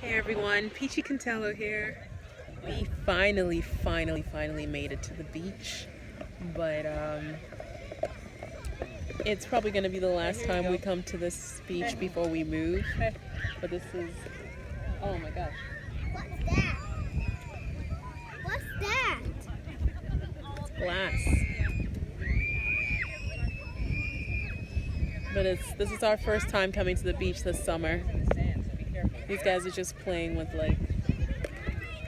Hey everyone, Peachy Cantello here. We finally made it to the beach, but it's probably going to be the last time we come to this beach before we move. But this is, oh my gosh. What's that? What's that? It's glass. But this is our first time coming to the beach this summer. These guys are just playing with like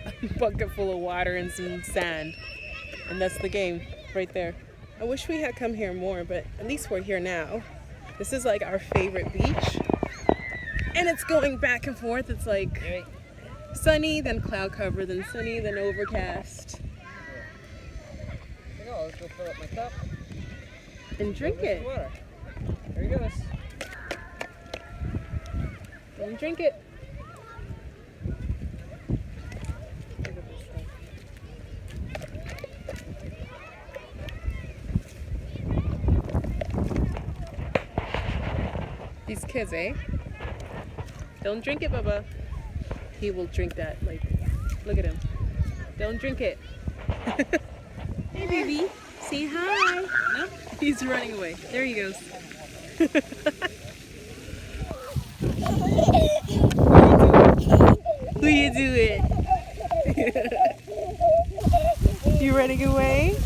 a bucket full of water and some sand. And that's the game right there. I wish we had come here more, but at least we're here now. This is like our favorite beach. And it's going back and forth. It's like sunny, then cloud cover, then sunny, then overcast. Let's go fill up my cup. And drink it. There he goes. Don't drink it. These kids, eh? Don't drink it, Bubba. He will drink that. Like, look at him. Don't drink it. Hey, baby. Say hi. No, he's running away. There he goes. Who you doing? You running away?